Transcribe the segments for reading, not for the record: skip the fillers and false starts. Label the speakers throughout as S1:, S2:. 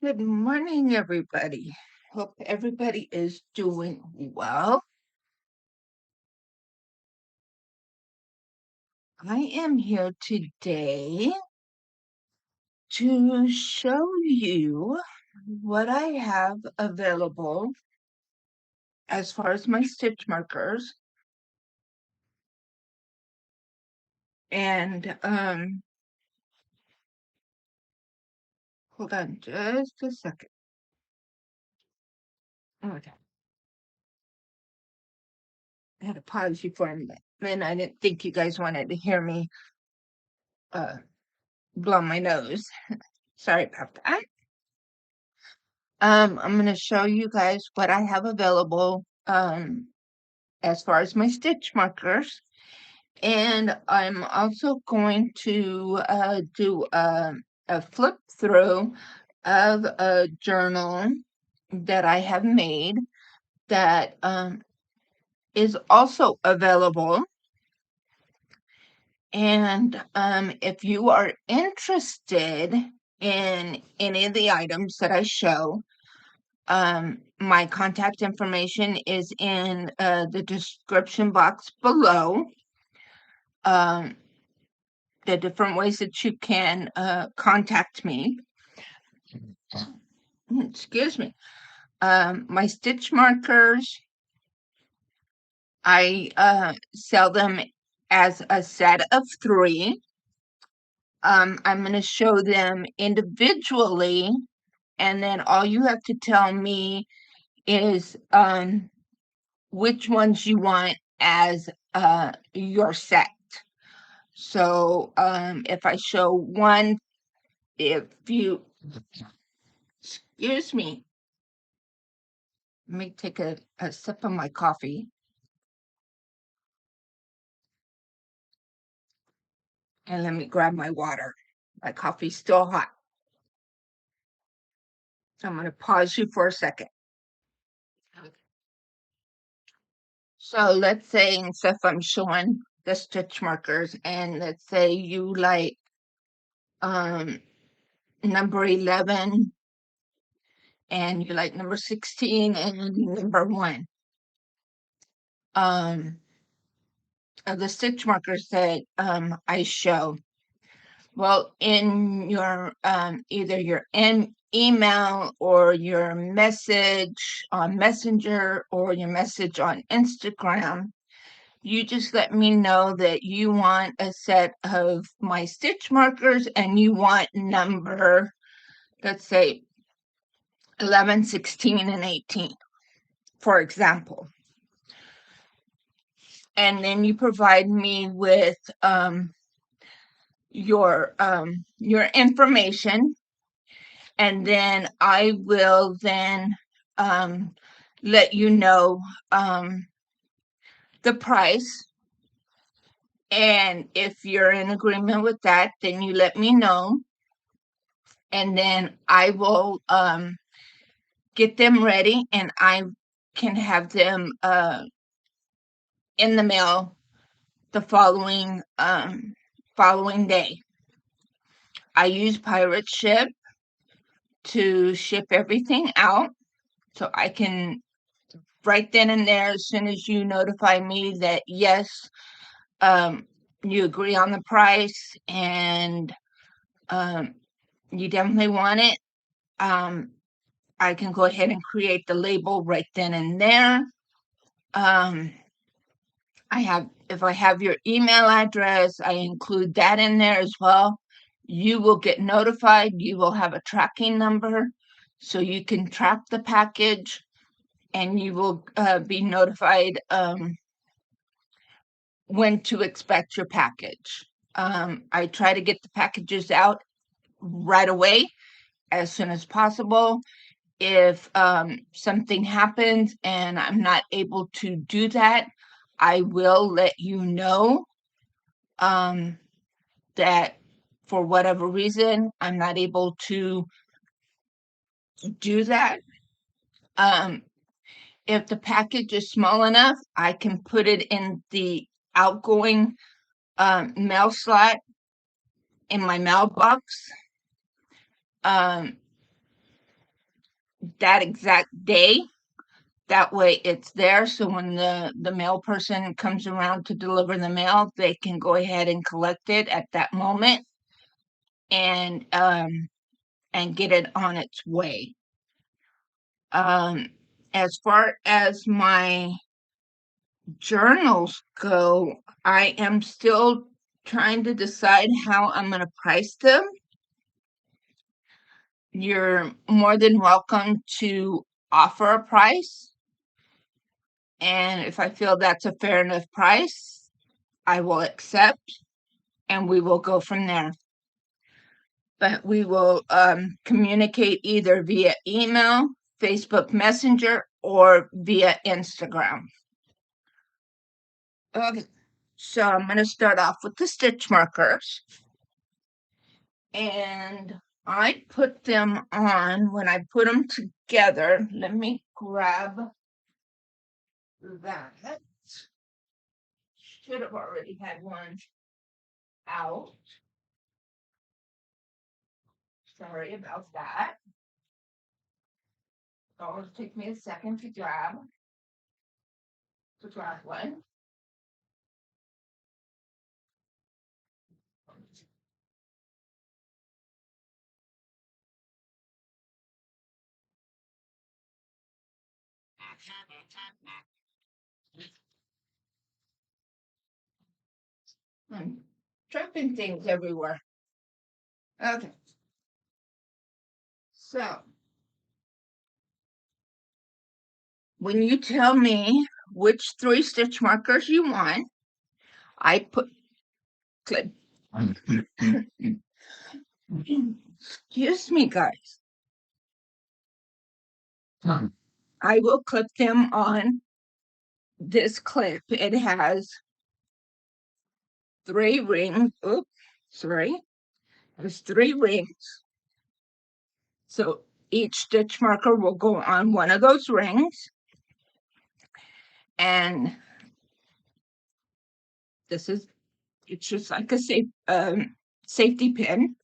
S1: Good morning, everybody. Hope everybody is doing well. I am here today to show you what I have available as far as my stitch markers. And hold on just a second. Okay. I had to pause you for a minute. Then I didn't think you guys wanted to hear me uh blow my nose. Sorry about that. I'm going to show you guys what I have available as far as my stitch markers. And I'm also going to do a flip through of a journal that I have made that is also available. And if you are interested in any of the items that I show, my contact information is in the description box below. The different ways that you can contact me. Excuse me. My stitch markers, I sell them as a set of 3. I'm going to show them individually, and then all you have to tell me is which ones you want as your set. So if I show one, excuse me, let me take a sip of my coffee. And let me grab my water. My coffee's still hot. So I'm going to pause you for a second. So let's say, if I'm showing the stitch markers, and let's say you like number 11, and you like number 16 and number 1. The stitch markers that I show. Well, in your either your email or your message on Messenger or your message on Instagram, you just let me know that you want a set of my stitch markers and you want number, let's say 11, 16, and 18, for example. And then you provide me with your information, and then I will then let you know the price. And if you're in agreement with that, then you let me know, and then I will get them ready, and I can have them in the mail the following day. I use pirate ship to ship everything out, so I can right then and there, as soon as you notify me that yes, you agree on the price and you definitely want it, I can go ahead and create the label right then and there. If I have your email address, I include that in there as well. You will get notified. You will have a tracking number, so you can track the package, and you will be notified when to expect your package. I try to get the packages out right away, as soon as possible. If something happens and I'm not able to do that, I will let you know that for whatever reason, I'm not able to do that. If the package is small enough, I can put it in the outgoing mail slot in my mailbox. that exact day. That way it's there, so when the mail person comes around to deliver the mail, they can go ahead and collect it at that moment and get it on its way. Um, as far as my journals go, I am still trying to decide how I'm going to price them. You're more than welcome to offer a price. And if I feel that's a fair enough price, I will accept and we will go from there. But we will communicate either via email, Facebook Messenger, or via Instagram. Okay, so I'm going to start off with the stitch markers. And I put them on, when I put them together, let me grab that. Should have already had one out. Sorry about that. It'll take me a second to grab one. I'm dropping things everywhere. Okay. So when you tell me which 3 stitch markers you want, I put clip. Excuse me, guys. I will clip them on this clip. It has 3 rings. Oops, sorry. There's 3 rings. So each stitch marker will go on one of those rings. And this is, it's just like a safety pin.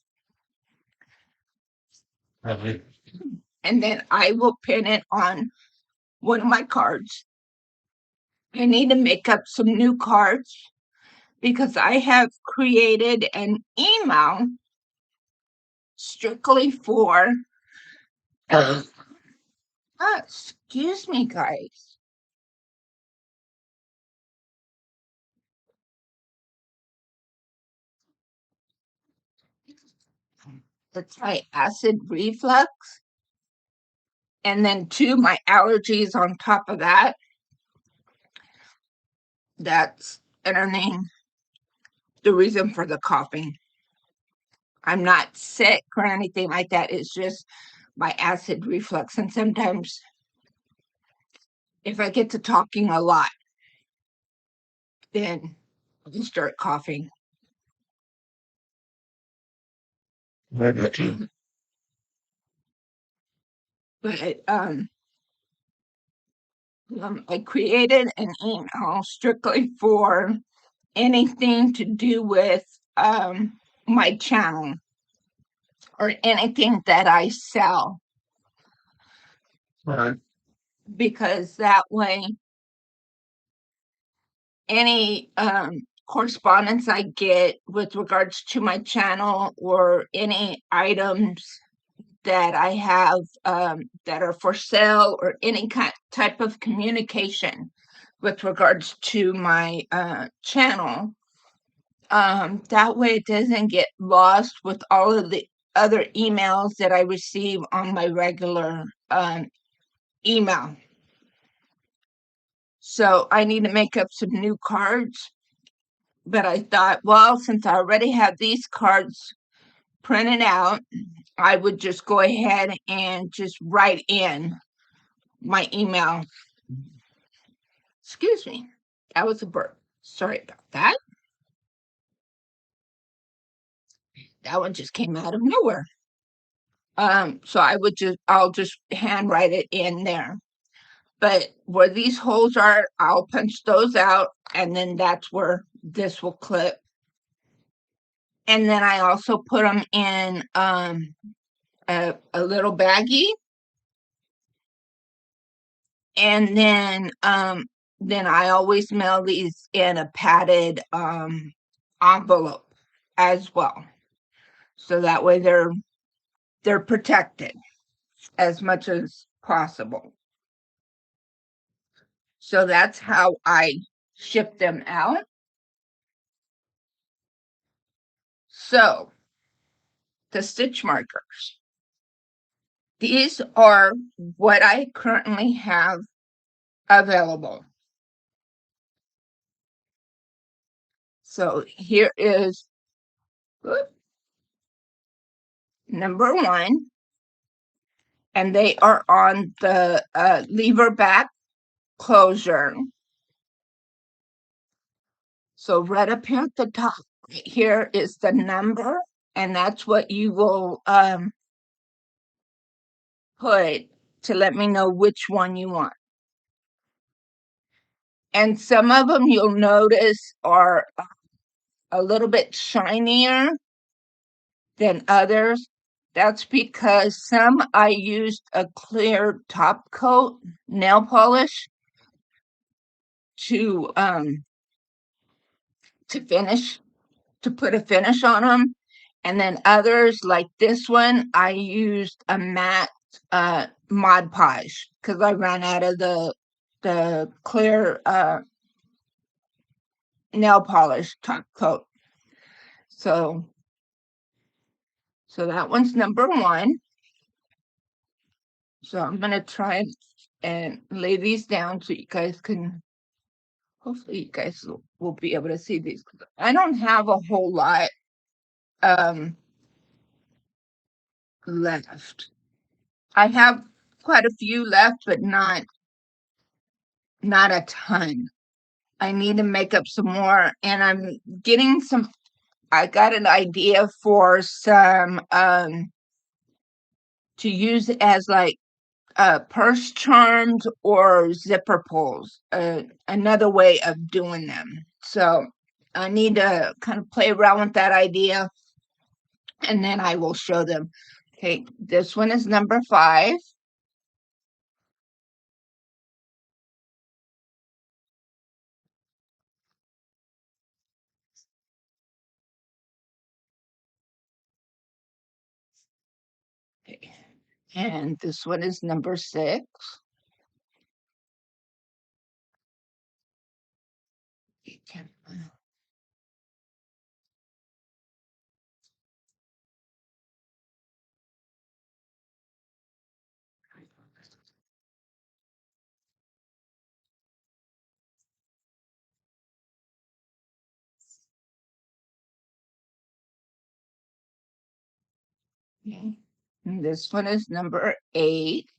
S1: And then I will pin it on one of my cards. I need to make up some new cards because I have created an email strictly for excuse me, guys. It's my acid reflux. And then 2, my allergies on top of that. That's underneath the reason for the coughing. I'm not sick or anything like that. It's just my acid reflux. And sometimes if I get to talking a lot, then I start coughing. But I created an email strictly for anything to do with my channel or anything that I sell. Right. Because that way, any correspondence I get with regards to my channel or any items that I have that are for sale or any type of communication with regards to my channel, that way it doesn't get lost with all of the other emails that I receive on my regular email. So I need to make up some new cards. But I thought, well, since I already have these cards printed out, I would just go ahead and just write in my email. Excuse me, that was a burp. Sorry about that. That one just came out of nowhere. So I'll just handwrite it in there. But where these holes are, I'll punch those out, and then that's where this will clip. And then I also put them in a little baggie And then I always mail these in a padded envelope as well. So that way they're protected as much as possible. So that's how I ship them out. So the stitch markers. These are what I currently have available. So here is number one, and they are on the lever back closure. So right up here at the top, here is the number, and that's what you will put to let me know which one you want. And some of them you'll notice are a little bit shinier than others. That's because some I used a clear top coat nail polish to finish, to put a finish on them. And then others, like this one, I used a matte Mod Podge because I ran out of the clear nail polish top coat. So that one's number one. So I'm gonna try and lay these down so you guys can. Hopefully, you guys will be able to see these. I don't have a whole lot left. I have quite a few left, but not a ton. I need to make up some more, and I'm getting some. I got an idea for some to use as like purse charms or zipper pulls. Another way of doing them. So I need to kind of play around with that idea, and then I will show them. Okay, this one is number 5. Okay. And this one is number 6. Okay. And this one is number 8.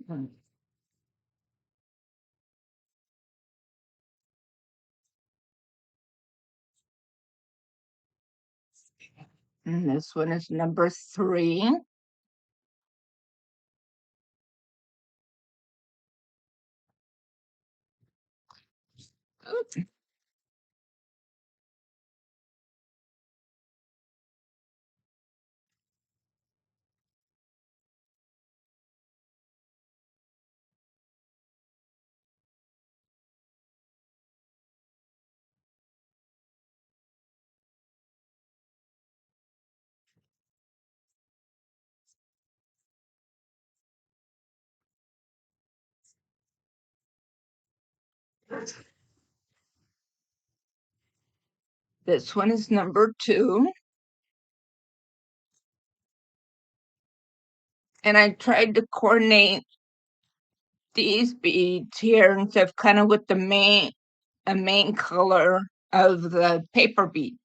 S1: And this one is number 3. This one is number 2. And I tried to coordinate these beads here instead of kind of with the main color of the paper bead.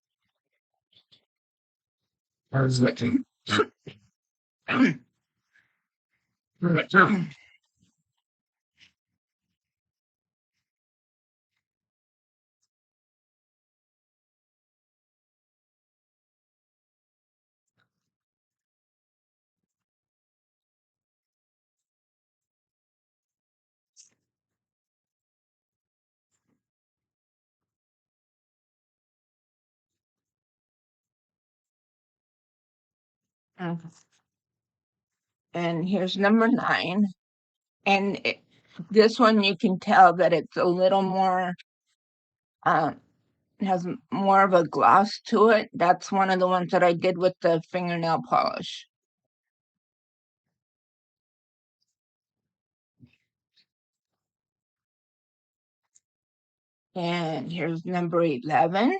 S1: Mhm. And here's number 9. And this one you can tell that it's a little more, um, has more of a gloss to it. That's one of the ones that I did with the fingernail polish. And here's number 11.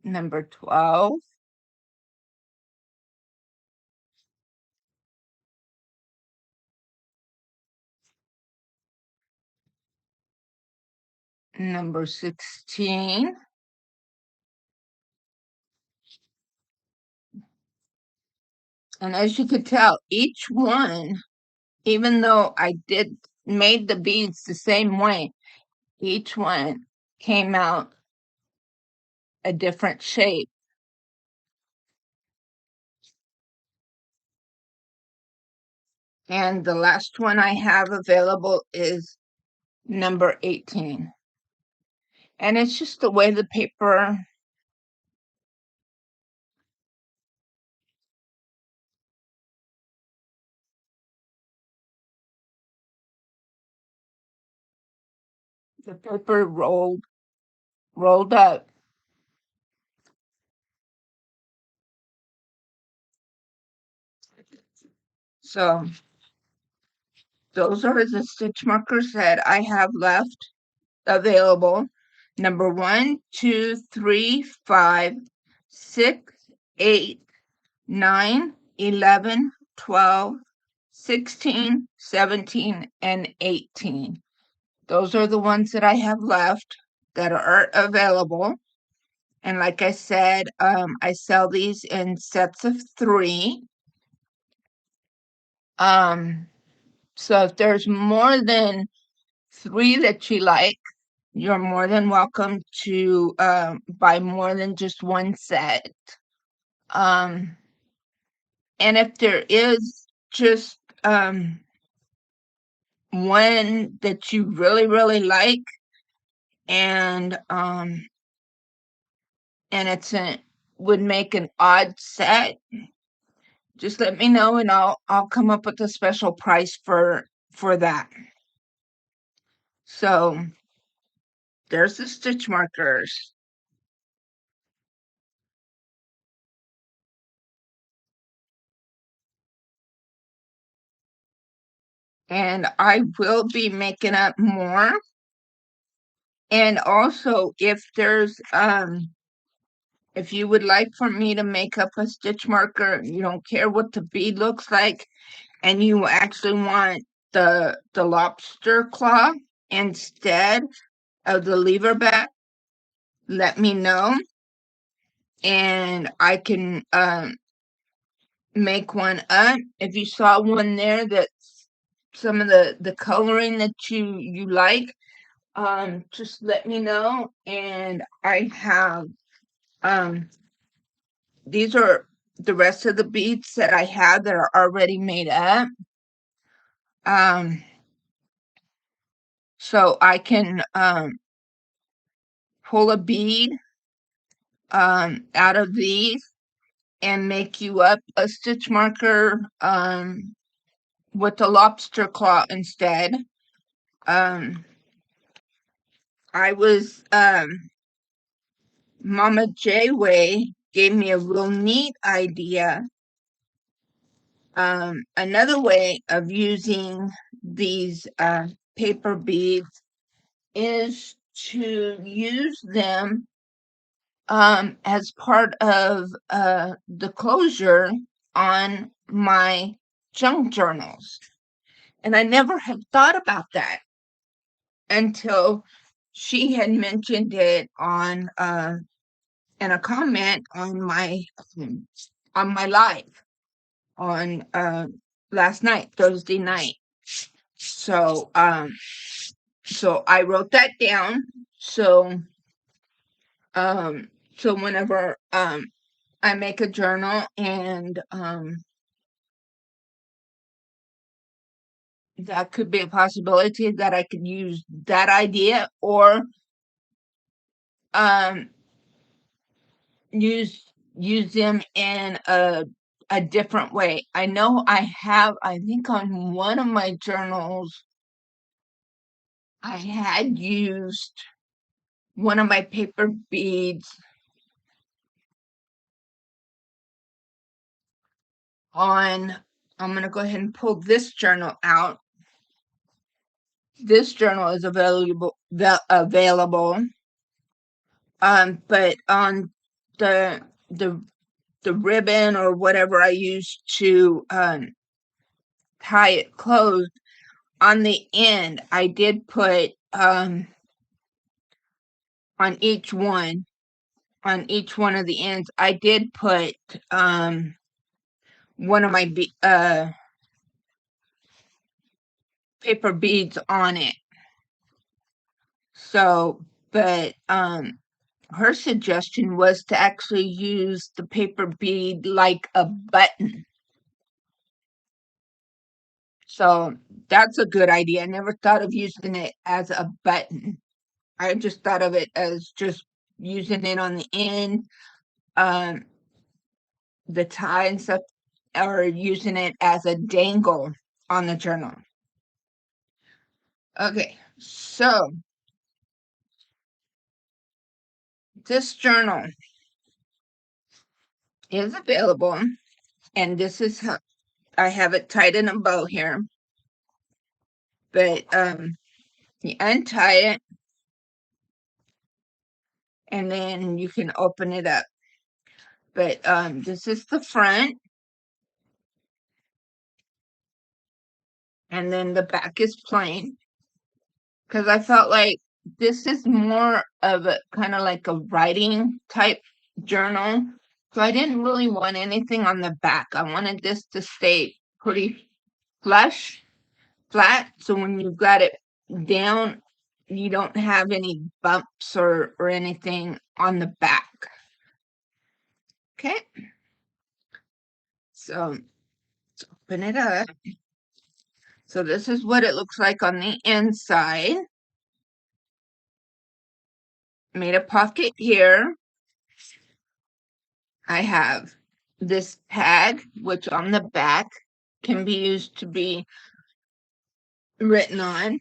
S1: Number 12. Number 16. And as you could tell, each one, even though I made the beads the same way, each one came out a different shape. And the last one I have available is number 18. And it's just the way the paper rolled up. So those are the stitch markers that I have left available. Number 1, 2, 3, 5, 6, 8, 9, 11, 12, 16, 17, and 18. Those are the ones that I have left that are available. And like I said, I sell these in sets of 3. So if there's more than 3 that you like, you're more than welcome to buy more than just one set. Um, and if there is just one that you really, really like, and would make an odd set, just let me know and I'll come up with a special price for that. So there's the stitch markers. And I will be making up more. And also if you would like for me to make up a stitch marker, you don't care what the bead looks like, and you actually want the lobster claw instead of the lever back, let me know and I can make one up. If you saw one there that's some of the coloring that you like, just let me know. And I have these are the rest of the beads that I have that are already made up. So I can pull a bead out of these and make you up a stitch marker with the lobster claw instead. I was Mama Jayway gave me a real neat idea. Another way of using these paper beads is to use them as part of the closure on my junk journals. And I never had thought about that until she had mentioned it on in a comment on my live on last night, Thursday night. So so I wrote that down. So um so whenever I make a journal that could be a possibility that I could use that idea, or um use them in a different way. I know I think on one of my journals I had used one of my paper beads on. I'm going to go ahead and pull this journal out. This journal is available, but on the the the ribbon or whatever I used to tie it closed, on the end I did put on each one of the ends I did put one of my paper beads on it. So, but her suggestion was to actually use the paper bead like a button. So that's a good idea. I never thought of using it as a button. I just thought of it as just using it on the end, um, the tie and stuff, or using it as a dangle on the journal. Okay, so this journal is available, and this is how I have it tied in a bow here. But you untie it, and then you can open it up. But this is the front, and then the back is plain. Because I felt like this is more of a kind of like a writing type journal. So I didn't really want anything on the back. I wanted this to stay pretty flush, flat. So when you've got it down, you don't have any bumps or anything on the back. Okay. So let's open it up. So this is what it looks like on the inside. Made a pocket here. I have this tag, which on the back can be used to be written on,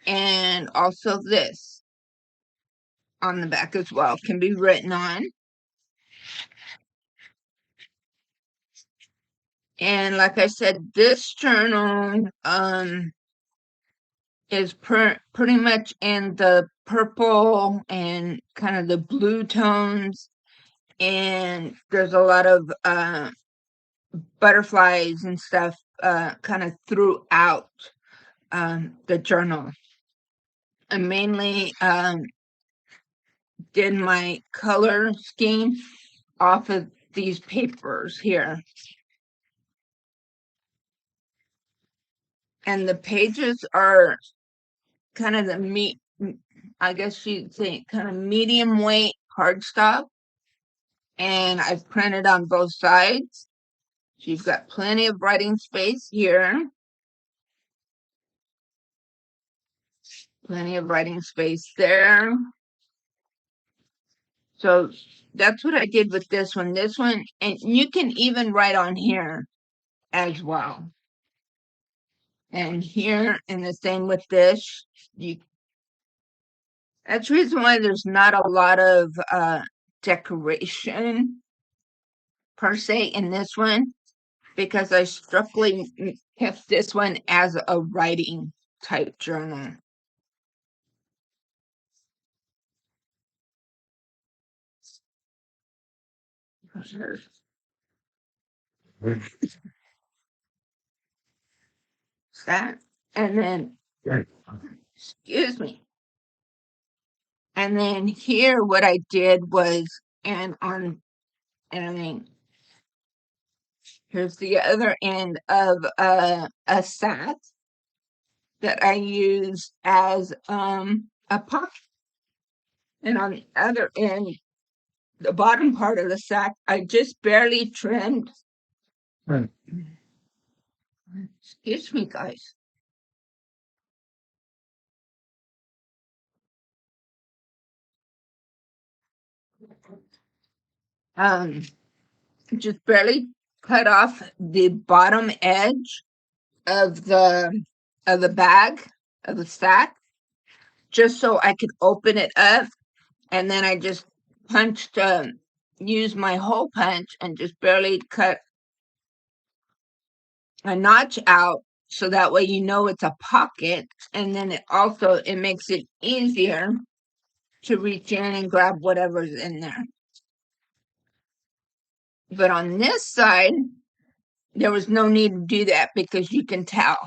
S1: and also this on the back as well can be written on. And like I said, this journal is pretty much in the purple and kind of the blue tones, and there's a lot of butterflies and stuff kind of throughout the journal. I mainly did my color scheme off of these papers here. And the pages are kind of I guess you'd say kind of medium weight cardstock. And I've printed on both sides. So you've got plenty of writing space here. Plenty of writing space there. So that's what I did with this one. This one, and you can even write on here as well. And here, and the same with this. That's the reason why there's not a lot of decoration per se in this one, because I strictly kept this one as a writing type journal. That, and then, excuse me. And then here, what I did was, and I mean, here's the other end of a sack that I use as a pocket. And on the other end, the bottom part of the sack, I just barely trimmed. Excuse me, guys. um, just barely cut off the bottom edge of the bag of the stack, just so I could open it up, and then I just punched, used my hole punch and just barely cut a notch out, so that way you know it's a pocket, and then it makes it easier to reach in and grab whatever's in there. But on this side, there was no need to do that because you can tell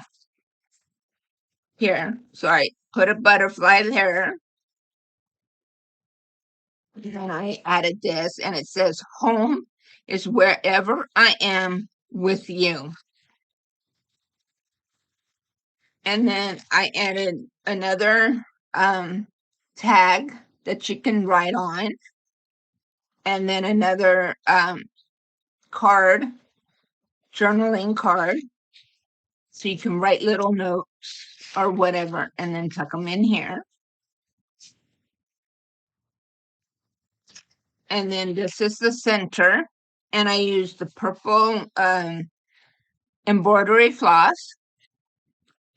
S1: here. So I put a butterfly there, and then I added this, and it says home is wherever I am with you. And then I added another tag that you can write on, and then another card, journaling card, so you can write little notes or whatever, and then tuck them in here. And then this is the center, and I used the purple embroidery floss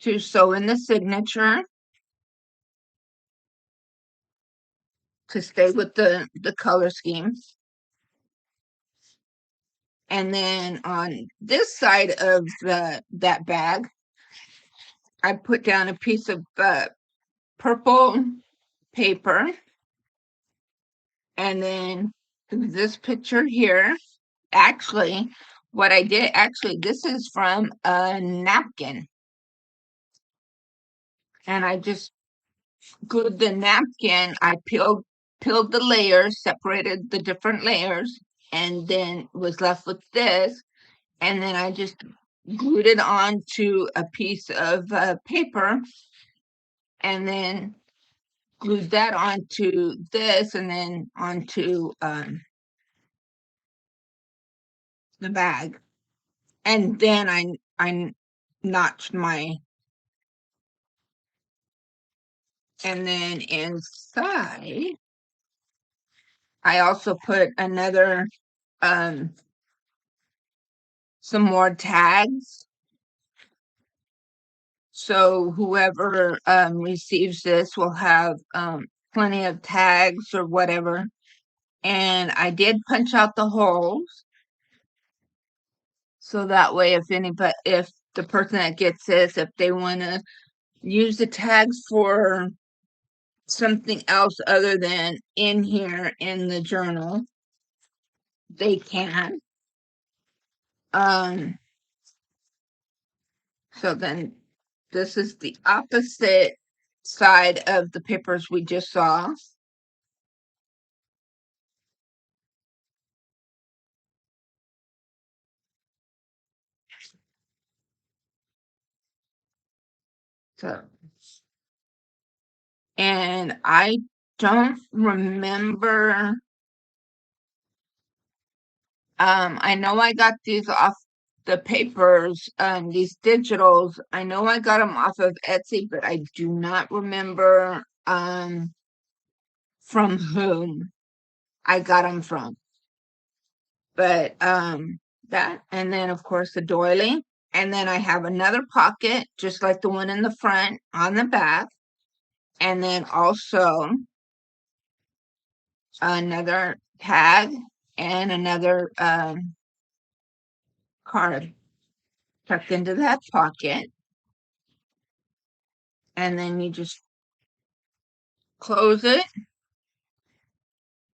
S1: to sew in the signature to stay with the color scheme. And then on this side of that bag, I put down a piece of purple paper, and then this picture here. Actually, what I did, this is from a napkin, and I just glued the napkin. I peeled the layers, separated the different layers, and then was left with this. And then I just glued it onto a piece of paper, and then glued that onto this, and then onto the bag. And then I notched my, and then inside I also put another some more tags, so whoever receives this will have plenty of tags or whatever. And I did punch out the holes, so that way if the person that gets this, if they want to use the tags for something else other than in here in the journal, they can. So then this is the opposite side of the papers we just saw. So, and I don't remember. I know I got these off the papers, these digitals. I know I got them off of Etsy, but I do not remember from whom I got them from. But that, and then of course the doily, and then I have another pocket just like the one in the front on the back, and then also another tag and another card tucked into that pocket. And then you just close it,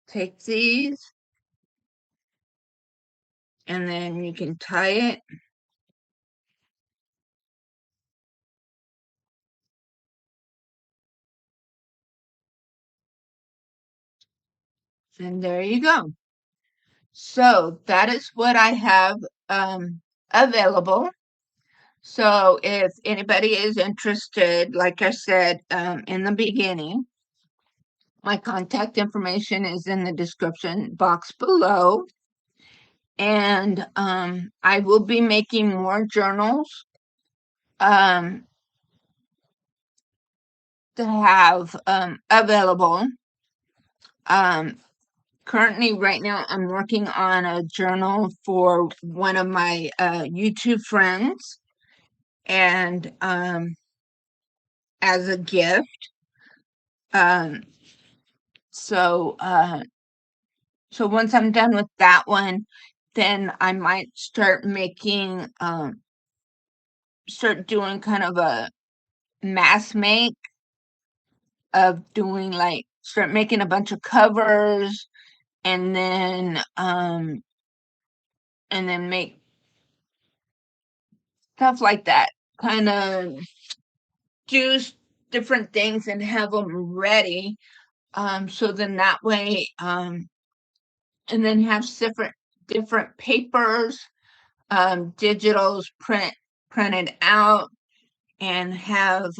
S1: take these, and then you can tie it. And there you go. So that is what I have available. So if anybody is interested, like I said in the beginning, my contact information is in the description box below. And I will be making more journals to have available. currently right now I'm working on a journal for one of my YouTube friends, and as a gift. Um, so so once I'm done with that one, then I might start doing kind of a mass make of doing like start making a bunch of covers, and then make stuff like that, kind of do different things and have them ready, so then that way, and then have different papers, digitals printed out, and have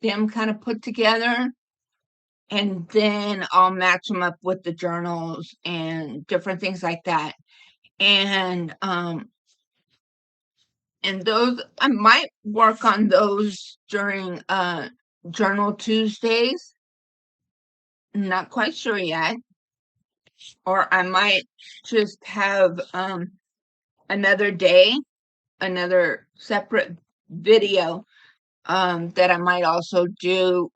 S1: them kind of put together, and then I'll match them up with the journals and different things like that. And those I might work on those during Journal Tuesdays. Not quite sure yet. Or I might just have another day, another separate video that I might also do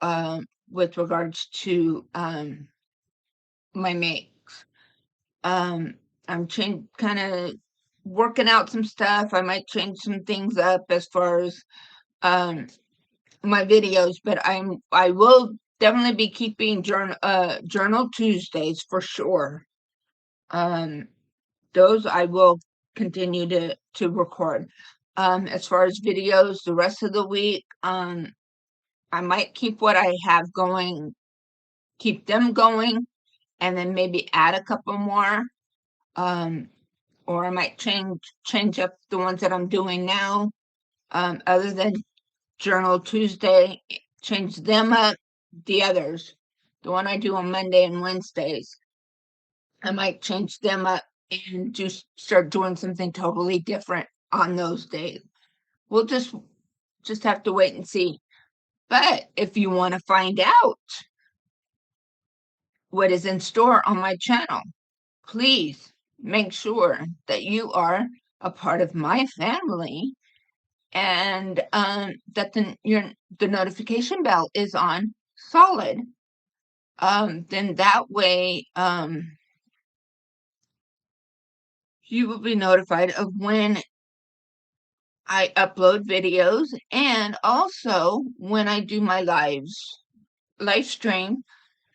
S1: with regards to my makes. Um, I'm kind of working out some stuff. I might change some things up as far as um, my videos, but I will definitely be keeping Journal Tuesdays for sure. Um, those I will continue to record. As far as videos, the rest of the week, I might keep what I have going, keep them going, and then maybe add a couple more. Um, or I might change up the ones that I'm doing now. Other than Journal Tuesday, change them up. The others, the one I do on Monday and Wednesdays, I might change them up and just start doing something totally different on those days. We'll just have to wait and see. But if you want to find out what is in store on my channel, please make sure that you are a part of my family, and that the notification bell is on solid. Then that way you will be notified of when I upload videos, and also when I do my live stream,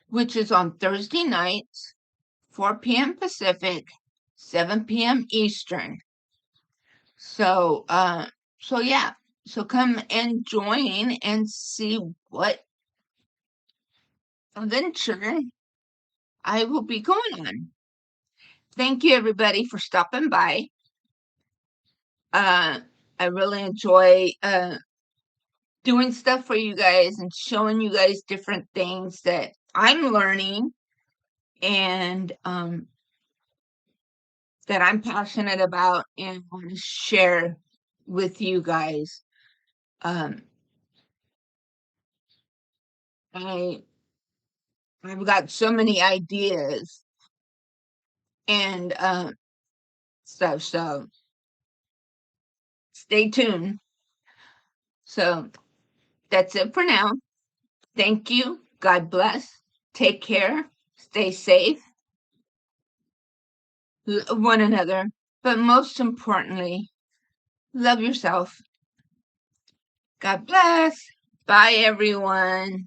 S1: which is on Thursday nights, 4 p.m. Pacific, 7 p.m. Eastern. So yeah. So come and join and see what adventure I will be going on. Thank you everybody for stopping by. I really enjoy doing stuff for you guys and showing you guys different things that I'm learning, and that I'm passionate about and want to share with you guys. Um, I've got so many ideas and stuff, so stay tuned. So that's it for now. Thank you. God bless. Take care. Stay safe. Love one another. But most importantly, love yourself. God bless. Bye, everyone.